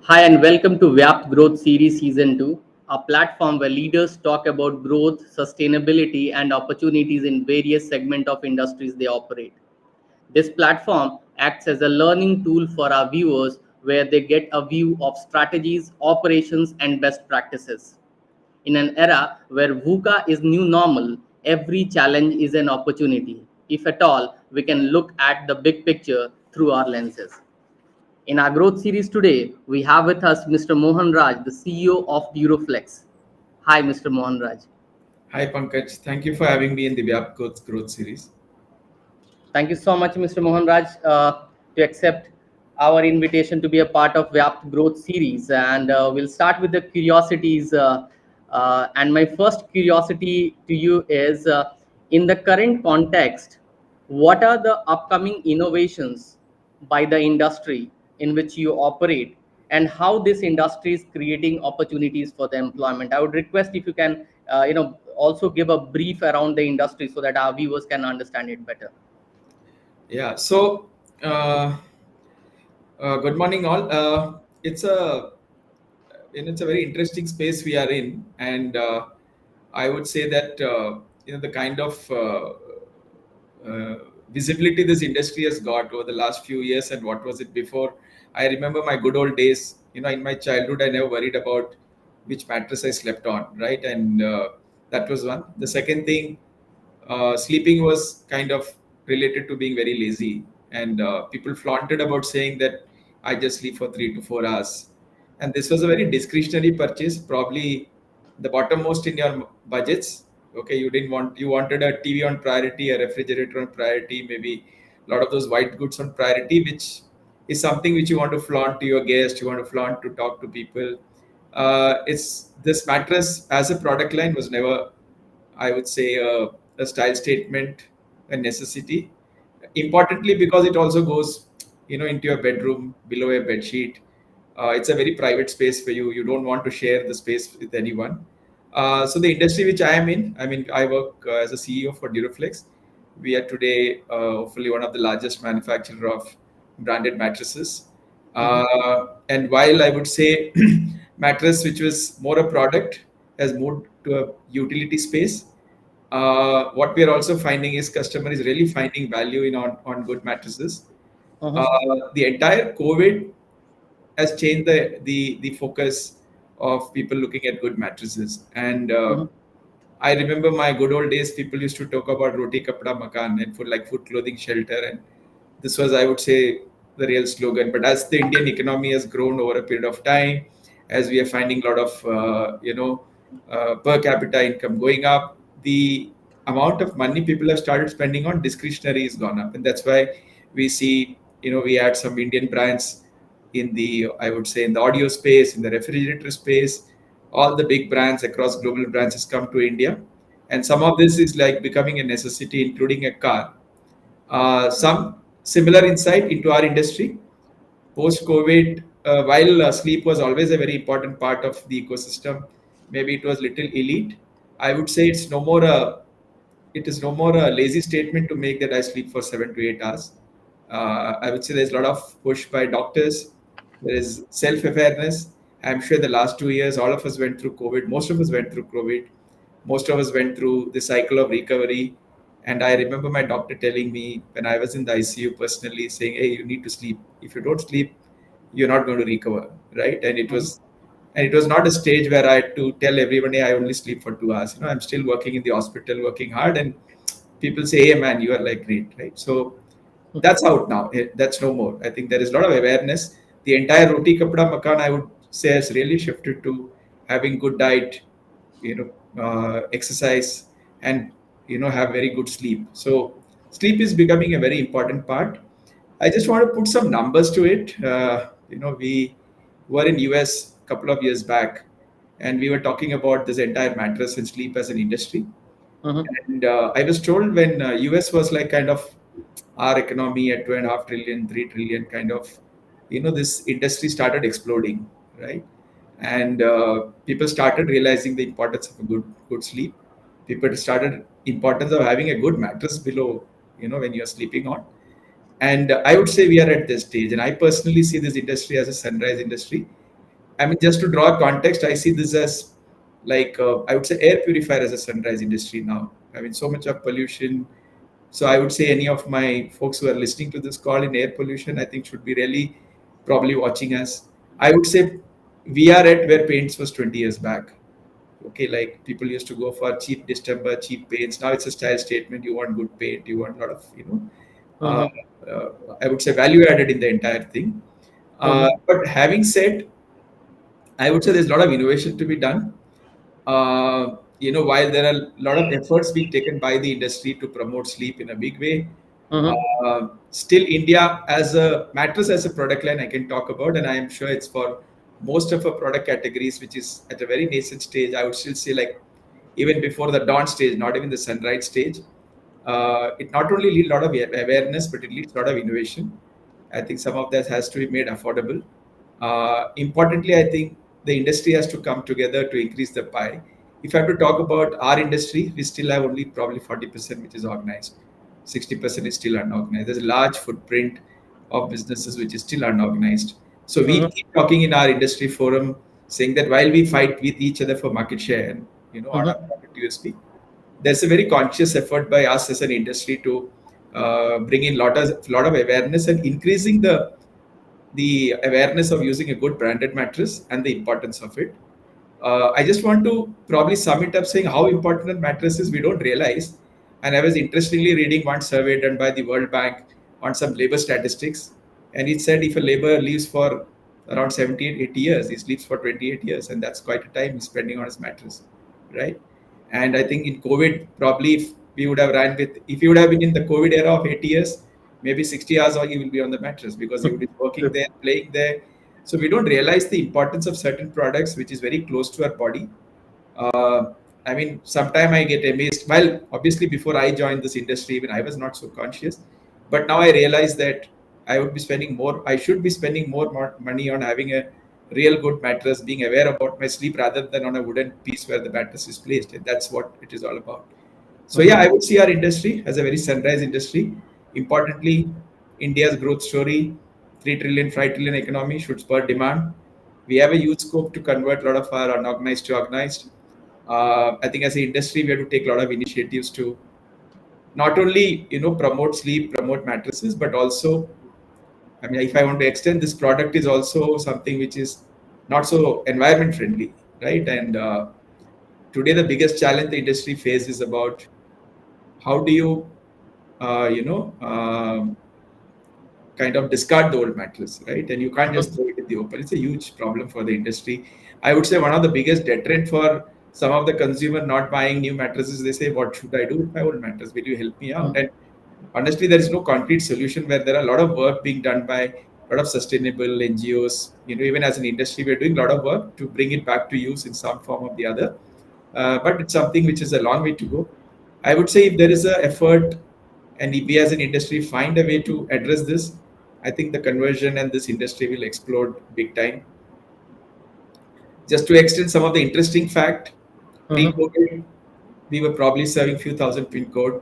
Hi, and welcome to VYAPT Growth Series Season 2, a platform where leaders talk about growth, sustainability, and opportunities in various segments of industries they operate. This platform acts as a learning tool for our viewers where they get a view of strategies, operations, and best practices. In an era where VUCA is new normal, every challenge is an opportunity. If at all, we can look at the big picture through our lenses. In our growth series today, we have with us Mr. Mohanraj, the CEO of Duroflex. Hi, Mr. Mohanraj. Hi Pankaj, thank you for having me in the VYAPT Growth Series. Thank you so much, Mr. Mohanraj, to accept our invitation to be a part of VYAPT Growth Series. And we'll start with the curiosities. And my first curiosity to you is in the current context, what are the upcoming innovations by the industry in which you operate, and how this industry is creating opportunities for the employment? I would request if you can, also give a brief around the industry so that our viewers can understand it better. Yeah, so uh, good morning all. It's a very interesting space we are in, and I would say that the kind of visibility this industry has got over the last few years and what was it before. I remember my good old days. In my childhood, I never worried about which mattress I slept on, right? And that was one. The second thing, sleeping was kind of related to being very lazy, and people flaunted about saying that I just sleep for 3 to 4 hours, and this was a very discretionary purchase, probably the bottommost in your budgets. Okay, you wanted a TV on priority, a refrigerator on priority, maybe a lot of those white goods on priority, which is something which you want to flaunt to your guests, you want to flaunt to talk to people. It's this mattress as a product line was never, I would say, a style statement, a necessity. Importantly, because it also goes, into your bedroom below a bed sheet. It's a very private space for you. You don't want to share the space with anyone. So the industry which I am in, I work as a CEO for Duroflex. We are today hopefully one of the largest manufacturer of branded mattresses. And while I would say mattress, which was more a product, has moved to a utility space. What we are also finding is customer is really finding value on good mattresses. Mhm. The entire COVID has changed the focus of people looking at good mattresses. And Mhm. I remember my good old days. People used to talk about roti kapda makan and food clothing shelter, and this was, I would say, the real slogan. But as the Indian economy has grown over a period of time, as we are finding a lot of per capita income going up, the amount of money people have started spending on discretionary has gone up, and that's why we see, we had some Indian brands in the, I would say, in the audio space, in the refrigerator space. All the big brands across global brands has come to India, and some of this is like becoming a necessity, including a car. Some similar insight into our industry post COVID. While sleep was always a very important part of the ecosystem, maybe it was little elite. I would say it is no more a lazy statement to make that I sleep for 7 to 8 hours. I would say there's a lot of push by doctors. There is self-awareness. I'm sure the last 2 years, all of us went through COVID. Most of us went through COVID. Most of us went through the cycle of recovery. And I remember my doctor telling me when I was in the ICU personally saying, "Hey, you need to sleep. If you don't sleep, you're not going to recover." Right? Mhm. And it was not a stage where I had to tell everybody I only sleep for 2 hours. I'm still working in the hospital, working hard, and people say, "Hey, man, you are like great," right? So that's out now. That's no more. I think there is a lot of awareness. The entire roti kapda makan, I would say, has really shifted to having good diet, exercise, and have very good sleep. So sleep is becoming a very important part. I just want to put some numbers to it. We were in US a couple of years back, and we were talking about this entire mattress and sleep as an industry. Mhm. And I was told when US was like kind of our economy at 2.5 trillion, 3 trillion, kind of, this industry started exploding, right? And people started realizing the importance of a good sleep. People started importance of having a good mattress below, when you're sleeping on. And I would say we are at this stage, and I personally see this industry as a sunrise industry. I mean, just to draw a context, I see this as like I would say air purifier as a sunrise industry now. I mean, so much of pollution. So I would say any of my folks who are listening to this call in air pollution, I think should be really probably watching us. I would say we are at where paints was 20 years back. Okay, like people used to go for cheap distemper, cheap paints. Now it's a style statement. You want good paint. You want a lot of uh, Mhm. I would say value added in the entire thing. Mhm. But having said, I would say there's a lot of innovation to be done. While there are a lot of efforts being taken by the industry to promote sleep in a big way, Mhm. still India as a mattress as a product line I can talk about, and I am sure it's for most of our product categories, which is at a very nascent stage. I would still say like even before the dawn stage, not even the sunrise stage. It not only leads a lot of awareness, but it leads a lot of innovation. I think some of that has to be made affordable. Importantly, I think the industry has to come together to increase the pie. If I have to talk about our industry, we still have only probably 40% which is organized. 60% is still unorganized. There's a large footprint of businesses which is still unorganized. So we Mhm. keep talking in our industry forum saying that while we fight with each other for market share and on our Mhm. product USP, there's a very conscious effort by us as an industry to bring in lot of awareness and increasing the awareness of using a good branded mattress and the importance of it. I just want to probably sum it up saying how important a mattress is we don't realize. And I was interestingly reading one survey done by the World Bank on some labor statistics, and it said if a laborer lives for around 70 and 80 years, he sleeps for 28 years, and that's quite a time he's spending on his mattress, right? And I think in COVID, probably if we would have ran with, if you would have been in the COVID era of 80 years, maybe 60 hours or he will be on the mattress because he would be working True. there, playing there. So we don't realize the importance of certain products, which is very close to our body. Uh, I mean, sometime I get amazed. Well, obviously, before I joined this industry, even I was not so conscious. But now I realize that I would be spending more, I should be spending more money on having a real good mattress, being aware about my sleep rather than on a wooden piece where the mattress is placed. And that's what it is all about. So, yeah, Mhm. I would see our industry as a very sunrise industry. Importantly, India's growth story, 3 trillion, 5 trillion economy should spur demand. We have a huge scope to convert a lot of our unorganized to organized. I think as an industry, we have to take a lot of initiatives to not only promote sleep, promote mattresses, but also, I mean, if I want to extend this product, is also something which is not so environment friendly, right? And today, the biggest challenge the industry faces is about how do you, uh, you know, um kind of discard the old mattress, right? And you can't just Mhm. throw it in the open. It's a huge problem for the industry. I would say one of the biggest deterrent for some of the consumer not buying new mattresses, they say, "What should I do with my old mattress? Will you help me out?" Mhm. And honestly, there is no concrete solution where there are a lot of work being done by a lot of sustainable NGOs. Even as an industry, we're doing a lot of work to bring it back to use in some form or the other. But it's something which is a long way to go. I would say if there is a effort and if we as an industry find a way to address this, I think the conversion and this industry will explode big time. Just to extend some of the interesting fact, Mhm. pre-COVID, we were probably serving few thousand pin code.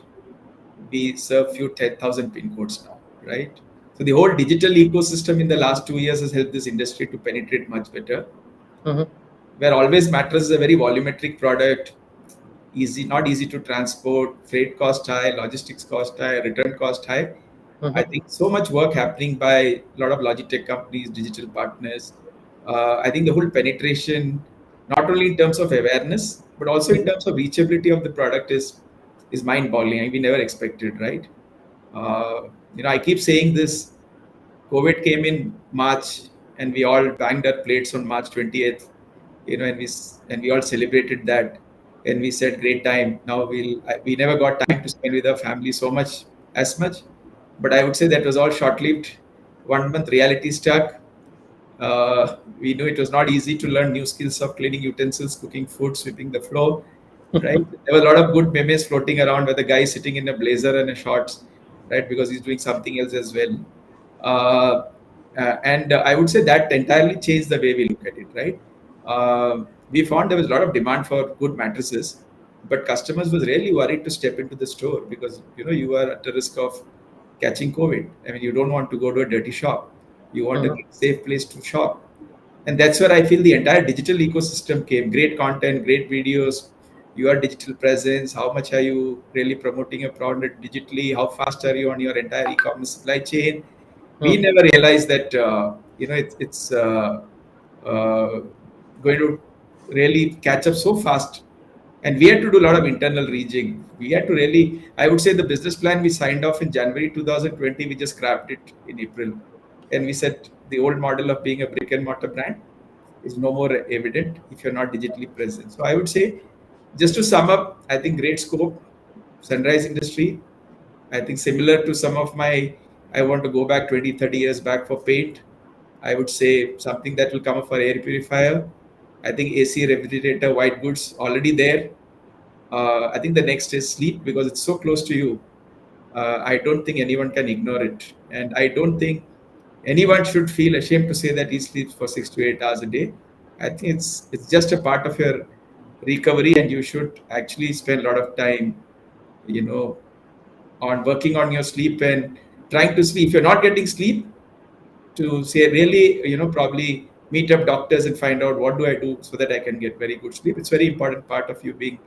We serve few 10,000 pin codes now, right? So the whole digital ecosystem in the last 2 years has helped this industry to penetrate much better. Mhm. Where always mattress is a very volumetric product, not easy to transport, freight cost high, logistics cost high, return cost high. I Mhm. think so much work happening by a lot of Logitech companies, digital partners. I think the whole penetration, not only in terms of awareness, but also in terms of reachability of the product is mind-boggling. We never expected, right? I keep saying this. COVID came in March, and we all banged our plates on March 20th. And we all celebrated that, and we said, "Great time." Now we never got time to spend with our family so much as much, but I would say that was all short-lived. 1 month reality struck. We knew it was not easy to learn new skills of cleaning utensils, cooking food, sweeping the floor. Right? There were a lot of good memes floating around where the guy is sitting in a blazer and a shorts, right? Because he's doing something else as well. Uh, and I would say that entirely changed the way we look at it, right? We found there was a lot of demand for good mattresses, but customers was really worried to step into the store because you are at the risk of catching COVID. I mean, you don't want to go to a dirty shop. You want a Mhm. safe place to shop. And that's where I feel the entire digital ecosystem came. Great content, great videos, your digital presence, how much are you really promoting your product digitally, how fast are you on your entire e-commerce supply chain. We Hmm. never realized that it's going to really catch up so fast. And we had to do a lot of internal rejigging. We had to really, I would say, the business plan we signed off in January 2020, we just scrapped it in April. And we said the old model of being a brick and mortar brand is no more evident if you're not digitally present. So I would say, just to sum up, I think great scope, sunrise industry. I think similar to some of my, I want to go back 20, 30 years back for paint. I would say something that will come up for air purifier. I think AC, refrigerator, white goods already there. I think the next is sleep because it's so close to you. I don't think anyone can ignore it. And I don't think anyone should feel ashamed to say that he sleeps for 6 to 8 hours a day. I think it's just a part of your recovery, and you should actually spend a lot of time, you know, on working on your sleep and trying to sleep. If you're not getting sleep, to say really, probably meet up doctors and find out what do I do so that I can get very good sleep. It's very important part of you being,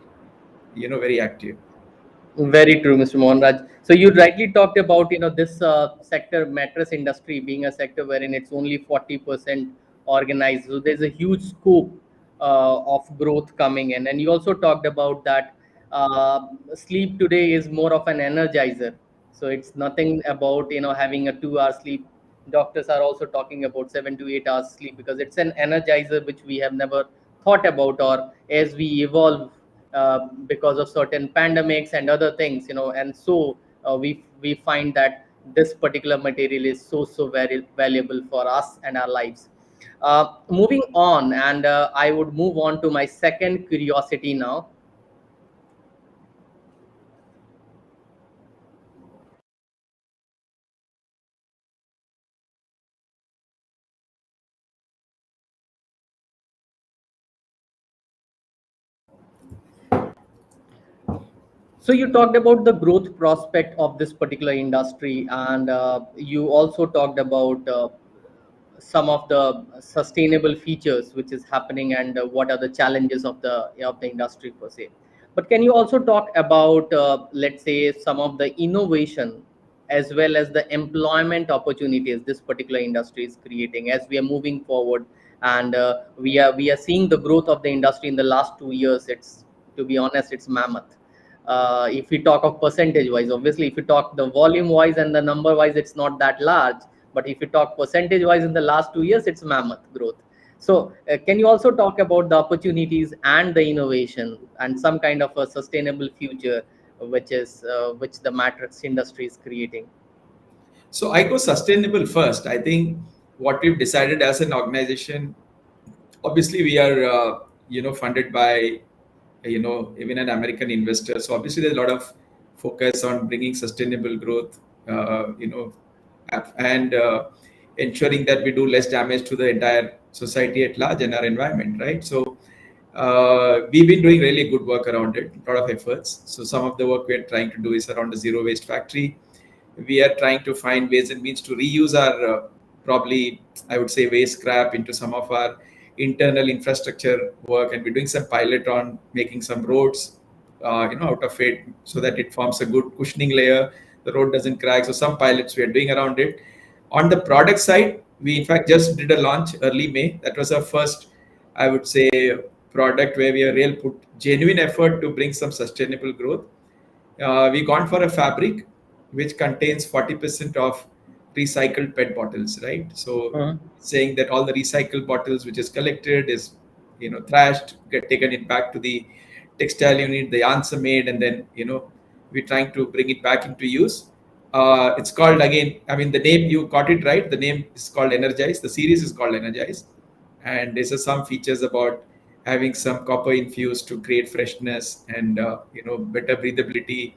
very active. Very true, Mr. Mohanraj. So you rightly talked about this sector, mattress industry, being a sector wherein it's only 40% organized. So there's a huge scope of growth coming in, and you also talked about that sleep today is more of an energizer. So it's nothing about having a 2 hour sleep. Doctors are also talking about 7 to 8 hours sleep because it's an energizer which we have never thought about, or as we evolve because of certain pandemics and other things, and so we find that this particular material is so very valuable for us and our lives. Moving on, and I would move on to my second curiosity now. So you talked about the growth prospect of this particular industry, and you also talked about some of the sustainable features which is happening, and what are the challenges of the industry per se. But can you also talk about, let's say, some of the innovation as well as the employment opportunities this particular industry is creating as we are moving forward, and we are seeing the growth of the industry in the last 2 years. It's, to be honest, it's mammoth. If we talk of percentage wise, obviously if you talk the volume wise and the number wise, it's not that large, but if you talk percentage wise in the last 2 years, it's mammoth growth. So can you also talk about the opportunities and the innovation and some kind of a sustainable future which the mattress industry is creating? So I go sustainable first. I think what we've decided as an organization, obviously we are, funded by, even an American investor. So obviously there's a lot of focus on bringing sustainable growth, and ensuring that we do less damage to the entire society at large and our environment, right? So we've been doing really good work around it, a lot of efforts. So some of the work we are trying to do is around the zero waste factory. We are trying to find ways and means to reuse our, probably, I would say, waste scrap into some of our internal infrastructure work, and we're doing some pilot on making some roads, out of it, so that it forms a good cushioning layer, the road doesn't crack. So some pilots we are doing around it. On the product side, we in fact just did a launch early May. That was our first, I would say, product where we are real put genuine effort to bring some sustainable growth. We gone for a fabric which contains 40% of recycled PET bottles, right? So Mhm. saying that all the recycled bottles which is collected is, thrashed, get taken it back to the textile unit, the yarns are made, and then, we're trying to bring it back into use. It's called, again, I mean, the name, you got it right. The name is called Energize. The series is called Energize, and there's some features about having some copper infused to create freshness and, better breathability.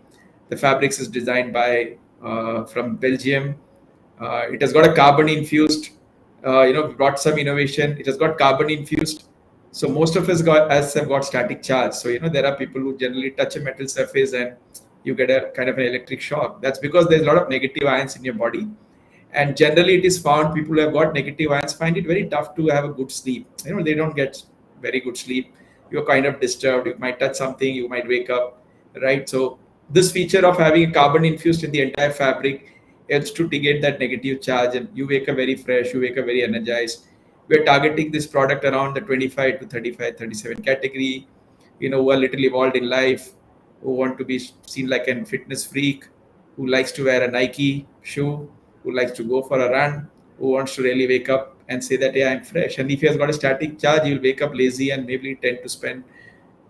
The fabrics is designed by, from Belgium. It has got a carbon infused, brought some innovation. It has got carbon infused. So most of us have got static charge. So, there are people who generally touch a metal surface and you get a kind of an electric shock. That's because there's a lot of negative ions in your body. And generally it is found people who have got negative ions find it very tough to have a good sleep. They don't get very good sleep. You're kind of disturbed, you might touch something, you might wake up, right? So this feature of having a carbon infused in the entire fabric helps to negate that negative charge, and you wake up very fresh, you wake up very energized. We're targeting this product around the 25 to 35, 37 category, who are little evolved in life, who want to be seen like a fitness freak, who likes to wear a Nike shoe, who likes to go for a run, who wants to really wake up and say that, yeah, I'm fresh. And if he has got a static charge, he'll wake up lazy and maybe tend to spend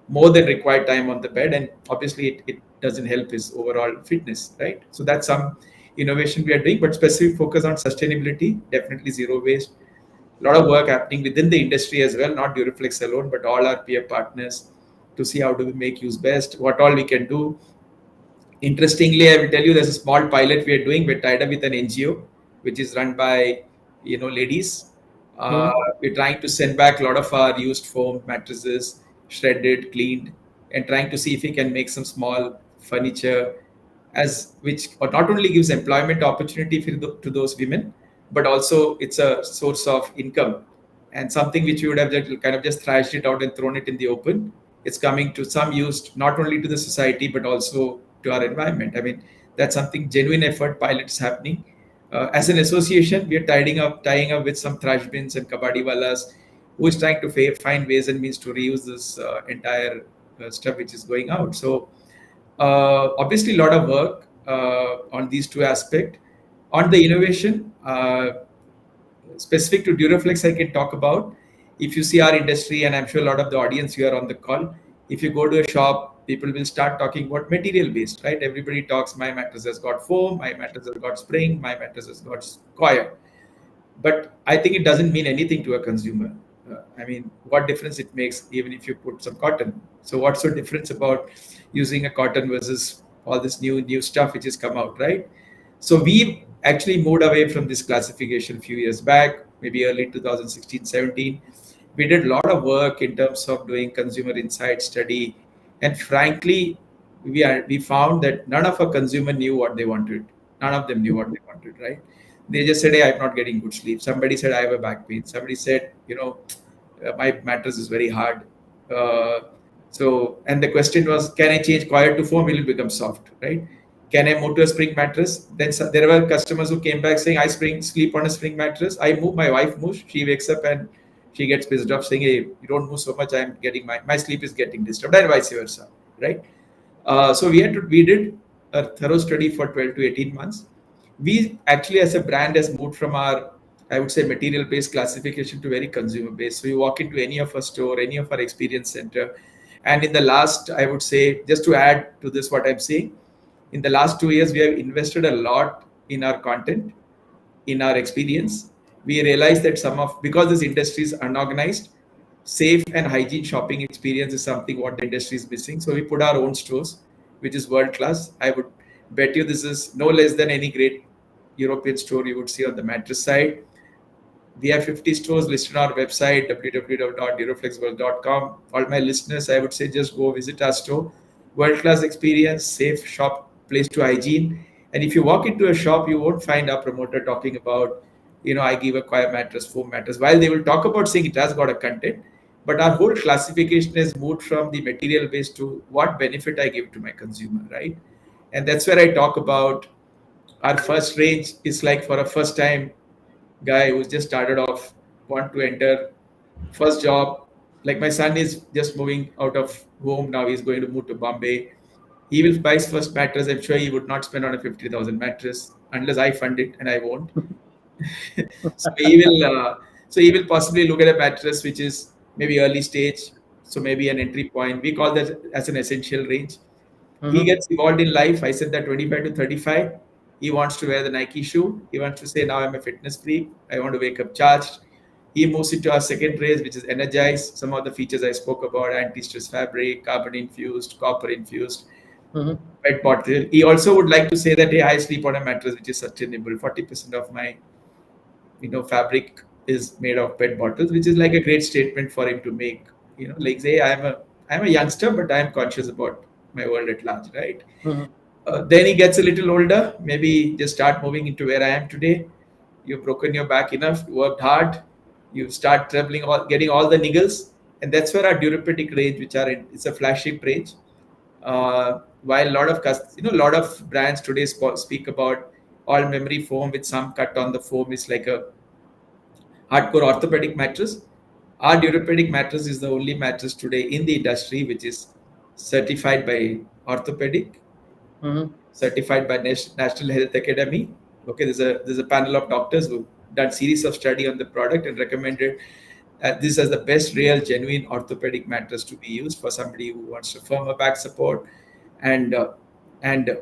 more than required time on the bed. And obviously, it doesn't help his overall fitness, right? So that's some innovation we are doing, but specific focus on sustainability, definitely zero waste. A lot of work happening within the industry as well, not Duroflex alone, but all our peer partners to see how do we make use best, what all we can do. Interestingly, I will tell you there's a small pilot we are doing. We're tied up with an NGO, which is run by ladies. We're trying to send back a lot of our used foam mattresses, shredded, cleaned, and trying to see if we can make some small furniture, as which not only gives employment opportunity to those women, but also it's a source of income, and something which we would have just thrashed it out and thrown it in the open. It's coming to some use, not only to the society but also to our environment. I mean, that's something genuine effort pilot is happening. As an association, we are tying up with some trash bins and kabaddi wallas, who is trying to find ways and means to reuse this entire stuff which is going out. So obviously, a lot of work on these two aspects. On the innovation, specific to Duroflex, I can talk about. If you see our industry, and I'm sure a lot of the audience here on the call, if you go to a shop, people will start talking about material based, right? Everybody talks, my mattress has got foam, my mattress has got spring, my mattress has got coir. But I think it doesn't mean anything to a consumer. I mean, what difference it makes even if you put some cotton? So what's the difference about using a cotton versus all this new stuff which has come out, right? So we actually moved away from this classification a few years back, maybe early 2016, 17. We did a lot of work in terms of doing consumer insight study, and frankly, we found that none of our consumer knew what they wanted. None of them knew what they wanted, right? They just said, hey, I'm not getting good sleep. Somebody said, I have a back pain. Somebody said, my mattress is very hard. And the question was, can I change coir to foam? Will it become soft, right? Can I move to a spring mattress? Then there were customers who came back saying, I sleep on a spring mattress. I move, my wife moves. She wakes up and she gets pissed off saying, hey, you don't move so much. I'm getting my sleep is getting disturbed, and vice versa, right? So we did a thorough study for 12 to 18 months. We actually, as a brand, has moved from our, I would say, material-based classification to very consumer-based. So you walk into any of our store, any of our experience center, and in the last, I would say, just to add to this, what I'm saying, in the last 2 years, we have invested a lot in our content, in our experience. We realized that because this industry is unorganized, safe and hygiene shopping experience is something what the industry is missing. So we put our own stores, which is world class. I would bet you this is no less than any great European store you would see on the mattress side. We have 50 stores listed on our website, www.duroflexworld.com. All my listeners, I would say just go visit our store. World-class experience, safe shop, place to hygiene. And if you walk into a shop, you won't find our promoter talking about, I give a coir mattress, foam mattress. While they will talk about saying it has got a content, but our whole classification has moved from the material base to what benefit I give to my consumer, right? And that's where I talk about our first range is like for a first time guy who's just started off, want to enter first job. Like my son is just moving out of home now. He's going to move to Bombay. He will buy his first mattress. I'm sure he would not spend on a 50,000 mattress unless I fund it, and I won't. So he will possibly look at a mattress which is maybe early stage, so maybe an entry point. We call that as an essential range. He gets involved in life. I said that 25 to 35, he wants to wear the Nike shoe. He wants to say, now I'm a fitness freak. I want to wake up charged. He moves into our second range, which is energized. Some of the features I spoke about: anti-stress fabric, carbon infused, copper infused, PET bottle. He also would like to say that, hey, I sleep on a mattress which is sustainable. 40% of my fabric is made of PET bottles, which is like a great statement for him to make. Like say, I'm a youngster, but I'm conscious about my world at large, right? Then he gets a little older, maybe just start moving into where I am today. you've broken your back enough, you worked hard, you start traveling, getting all the niggles, and that's where our Duroflex range, which are it's a flagship range. While a lot of a lot of brands today speak about all memory foam with some cut on the foam is like a hardcore orthopedic mattress. Our Duroflex mattress is the only mattress today in the industry which is certified by orthopedic, certified by National Health Academy. Okay, there's a panel of doctors who done series of study on the product and recommended this as the best real genuine orthopedic mattress to be used for somebody who wants to firmer back support and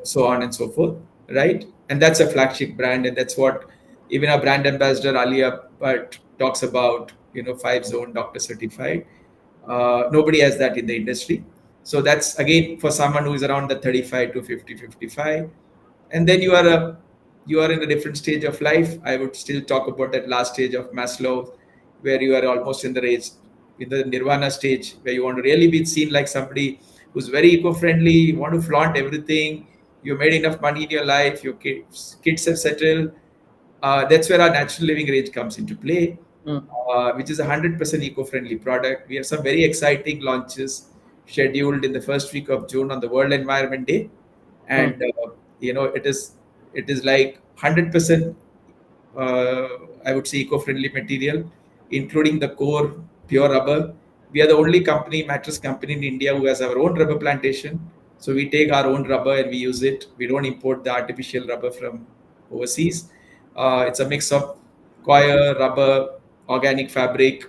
so on and so forth, right? And that's a flagship brand, and that's what even our brand ambassador Alia Bhatt talks about. 5 zone doctor certified. Nobody has that in the industry. So that's again for someone who is around the 35 to 50, 55. And then you are in a different stage of life. I would still talk about that last stage of Maslow, where you are almost in the nirvana stage, where you want to really be seen like somebody who's very eco-friendly. You want to flaunt everything. You made enough money in your life. Your kids have settled. That's where our natural living range comes into play, which is a 100% eco-friendly product. We have some very exciting launches scheduled in the first week of June on the World Environment Day, and it is like 100%. I would say eco-friendly material, including the core pure rubber. We are the only mattress company in India who has our own rubber plantation. So we take our own rubber and we use it. We don't import the artificial rubber from overseas. It's a mix of coir, rubber, organic fabric.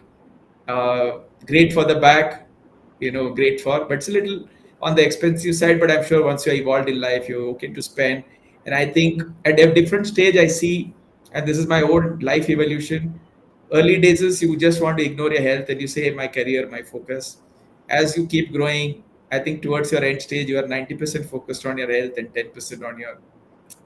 Great for the back, great for, but it's a little on the expensive side. But I'm sure once you're evolved in life, you're okay to spend. And I think at a different stage, I see, and this is my own life evolution. Early days is you just want to ignore your health and you say, my career, my focus. As you keep growing, I think towards your end stage, you are 90% focused on your health and 10% on your,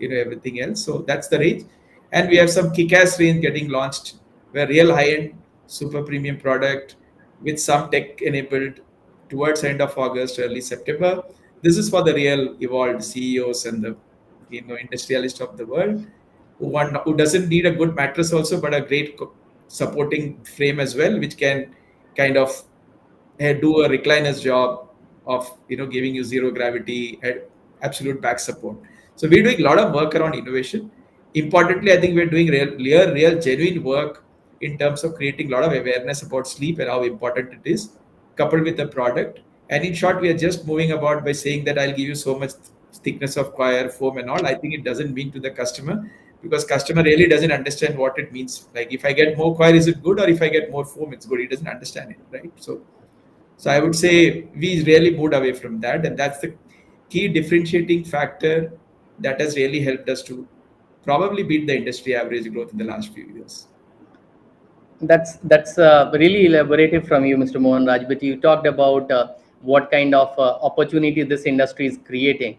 everything else. So that's the range. And we have some kick-ass range getting launched, where real high-end, super premium product with some tech enabled towards end of August, early September. This is for the real evolved CEOs and the industrialists of the world who doesn't need a good mattress also, but a great supporting frame as well, which can kind of do a recliner's job of giving you zero gravity and absolute back support. So we're doing a lot of work around innovation. Importantly, I think we're doing real genuine work in terms of creating a lot of awareness about sleep and how important it is, coupled with the product. And in short, we are just moving about by saying that I'll give you so much thickness of coir, foam and all. I think it doesn't mean to the customer, because customer really doesn't understand what it means. Like, if I get more coir, is it good? Or if I get more foam, it's good. He doesn't understand it, right? So I would say we really moved away from that, and that's the key differentiating factor that has really helped us to probably beat the industry average growth in the last few years. That's really elaborative from you, Mr. Mohanraj. But you talked about what kind of opportunity this industry is creating,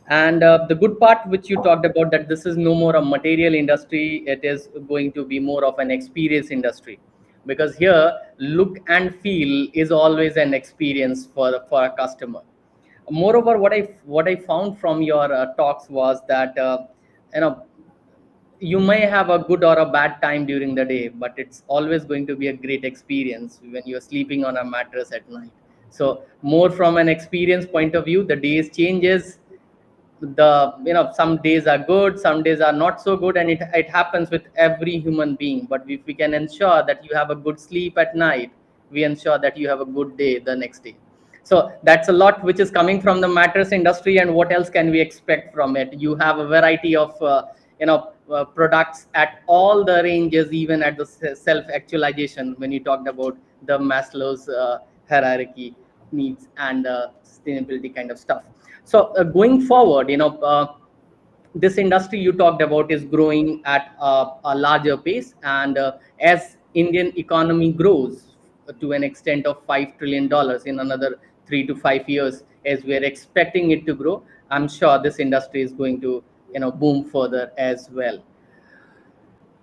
and the good part which you talked about, that this is no more a material industry; it is going to be more of an experience industry, because here look and feel is always an experience for a customer. Moreover, what I found from your talks was that you know you may have a good or a bad time during the day, but it's always going to be a great experience when you're sleeping on a mattress at night. So more from an experience point of view, the days changes. Some days are good, some days are not so good, and it happens with every human being. But if we can ensure that you have a good sleep at night, we ensure that you have a good day the next day. So that's a lot which is coming from the mattress industry. And what else can we expect from it? You have a variety of products at all the ranges, even at the self actualization, when you talked about the Maslow's hierarchy needs and sustainability kind of stuff. So going forward, this industry you talked about is growing at a larger pace, and as Indian economy grows to an extent of $5 trillion in another 3 to 5 years, as we're expecting it to grow, I'm sure this industry is going to boom further as well.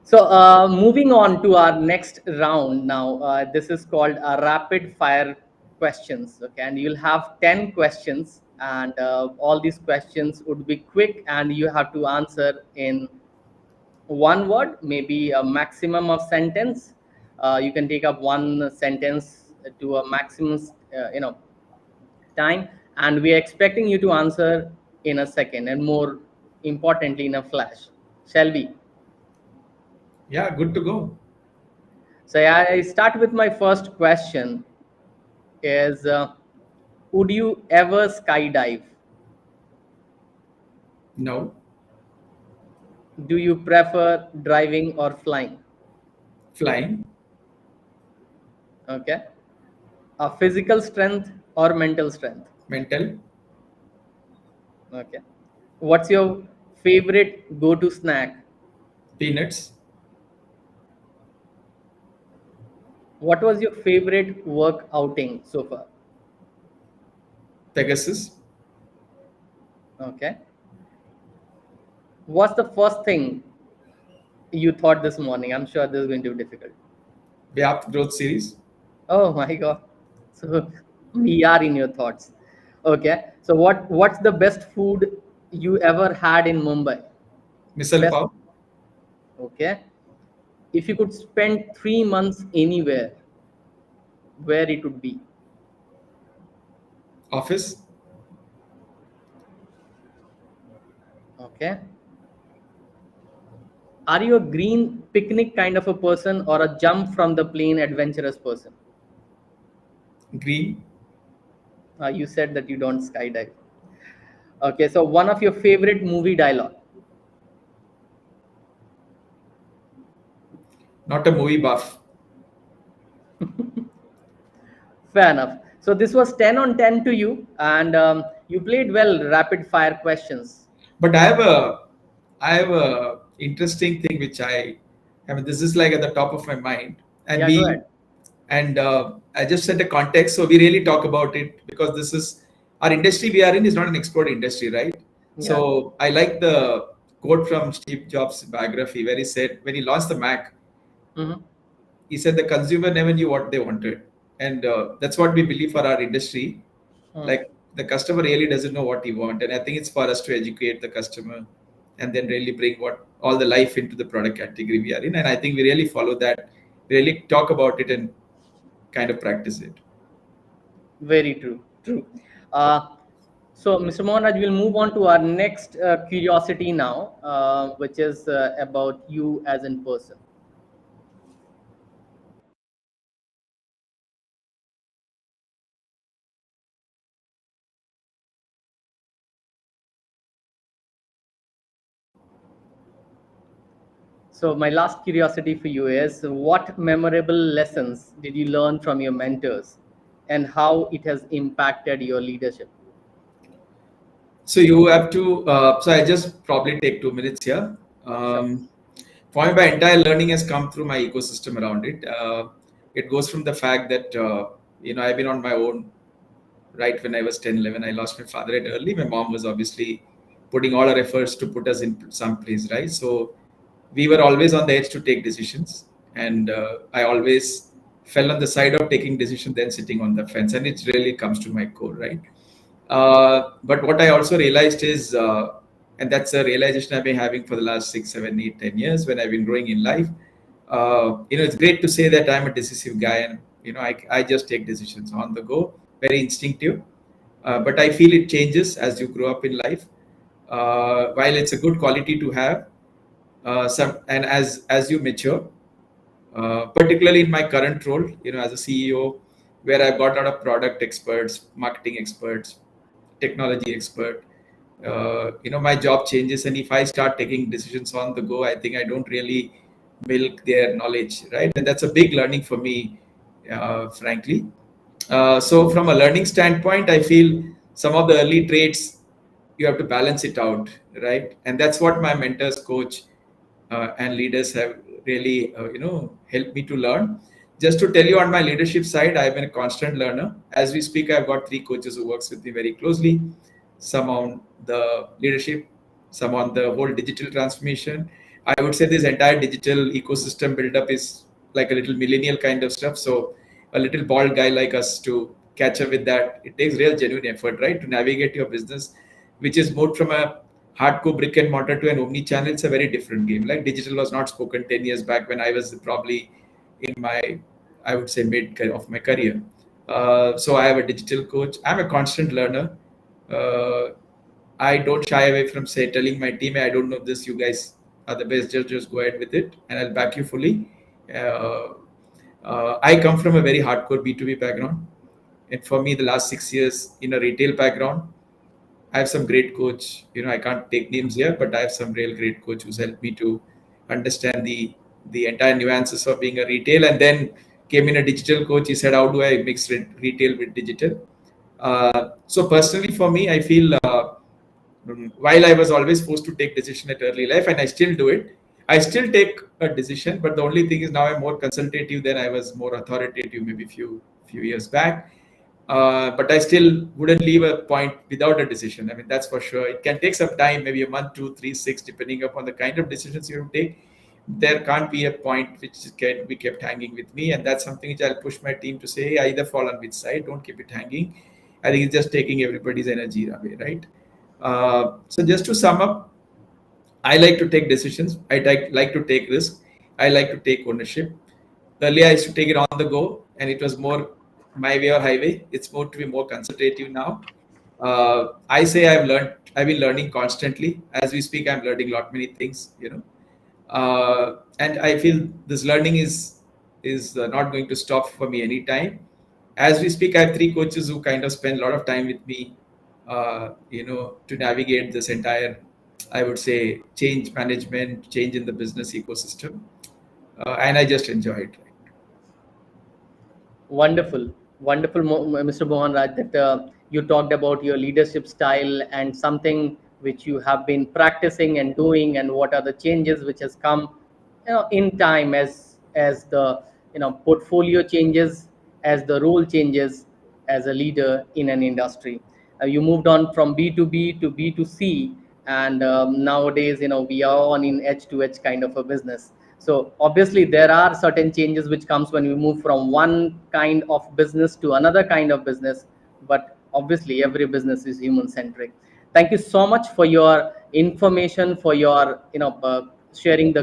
So moving on to our next round now. This is called a rapid fire questions. Okay, and you'll have 10 questions, and all these questions would be quick, and you have to answer in One word, maybe a maximum of sentence. You can take up one sentence to a maximum, time, and we are expecting you to answer in a second, and more importantly, in a flash. Shall we? Yeah, good to go. So I start with my first question: Is would you ever skydive? No. Do you prefer driving or flying? Flying. Okay. A physical strength or mental strength? Mental. Okay. What's your favorite go-to snack? Peanuts. What was your favorite work outing so far? Pegasus. Okay. What's the first thing you thought this morning? I'm sure this is going to be difficult. VYAPT Growth Series. Oh my God. So we are in your thoughts. Okay. So what's the best food you ever had in Mumbai? Missile Best. Pav. Okay. If you could spend 3 months anywhere, where it would be? Office. Okay. Are you a green picnic kind of a person or a jump from the plane adventurous person? Green. You said that you don't skydive. Okay, so one of your favorite movie dialogue. Not a movie buff. Fair enough. So this was 10 on 10 to you, and you played well. Rapid fire questions. But I have a interesting thing which I mean, this is like at the top of my mind, and Yeah, go ahead. I just set a context, so we really talk about it because this is our industry we are in is not an export industry, right? Yeah. So I like the quote from Steve Jobs' biography where he said when he launched the Mac, Mm-hmm. he said the consumer never knew what they wanted, and that's what we believe for our industry. Mm. Like the customer really doesn't know what he wants, and I think it's for us to educate the customer and then really bring what all the life into the product category we are in, and I think we really follow that, we really talk about it and kind of practice it. Very true. True. Uh, so, Mr. Mohanraj, we'll move on to our next curiosity now, which is about you as in person. So, my last curiosity for you is what memorable lessons did you learn from your mentors and how it has impacted your leadership? So you have to so I just probably take 2 minutes here. Sure. For me, my entire learning has come through my ecosystem around it. It goes from the fact that I've been on my own right when I was 10, 11. I lost my father at early. My mom was obviously putting all her efforts to put us in some place, right? So we were always on the edge to take decisions. And I always fell on the side of taking decision, then sitting on the fence. And it really comes to my core, right? But what I also realized is, and that's a realization I've been having for the last 6, 7, 8, 10 years when I've been growing in life. It's great to say that I'm a decisive guy and, I just take decisions on the go, very instinctive. But I feel it changes as you grow up in life. While it's a good quality to have, and as you mature, particularly in my current role, as a CEO, where I've got a lot of product experts, marketing experts, technology expert. My job changes, and if I start taking decisions on the go, I think I don't really milk their knowledge, right? And that's a big learning for me, frankly. So, from a learning standpoint, I feel some of the early traits you have to balance it out, right? And that's what my mentors, coach, and leaders have really, helped me to learn. Just to tell you, on my leadership side, I've been a constant learner. As we speak, I've got 3 coaches who works with me very closely. Some on the leadership, some on the whole digital transformation. I would say this entire digital ecosystem build-up is like a little millennial kind of stuff. So a little bald guy like us to catch up with that, it takes real genuine effort, right, to navigate your business, which is moved from a hardcore brick and mortar to an omni-channel, it's a very different game. Like digital was not spoken 10 years back when I was probably in my, I would say, mid of my career. So I have a digital coach. I'm a constant learner. Uh, I don't shy away from telling my team, I don't know this, you guys are the best, just go ahead with it and I'll back you fully. Uh, I come from a very hardcore B2B background. And for me, the last 6 years in a retail background, I have some great coach. I can't take names here, but I have some real great coach who's helped me to understand the entire nuances of being a retail. And then came in a digital coach. He said, "How do I mix retail with digital?" So personally, for me, I feel while I was always forced to take decision at early life, and I still do it, I still take a decision. But the only thing is now I'm more consultative than I was more authoritative maybe few years back. But I still wouldn't leave a point without a decision. I mean, that's for sure. It can take some time, maybe a month, 2, 3, 6, depending upon the kind of decisions you take. There can't be a point which can be kept hanging with me, and that's something which I'll push my team to say, either fall on which side, don't keep it hanging. I think it's just taking everybody's energy away, right? So just to sum up, I like to take decisions. I like to take risks. I like to take ownership. Earlier, I used to take it on the go, and it was more my way or highway. It's more to be more consultative now. I say I've been learning constantly. As we speak, I'm learning a lot many things. And I feel this learning is not going to stop for me anytime. As we speak, I have 3 coaches who kind of spend a lot of time with me, to navigate this entire, I would say, change management, change in the business ecosystem, and I just enjoy it. Wonderful, wonderful, Mr. Mohanraj, that you talked about your leadership style and something which you have been practicing and doing, and what are the changes which has come, in time as the portfolio changes, as the role changes as a leader in an industry. You moved on from B2B to B2C, and nowadays we are on in edge to edge kind of a business. So obviously there are certain changes which comes when we move from one kind of business to another kind of business, but obviously every business is human centric. Thank you so much for your information, for your sharing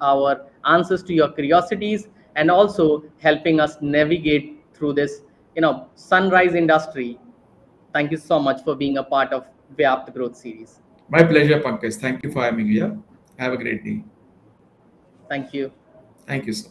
our answers to your curiosities, and also helping us navigate through this sunrise industry. Thank you so much for being a part of VYAPT Growth Series. My pleasure, Pankaj. Thank you for having me here. Have a great day. Thank you. Thank you, sir.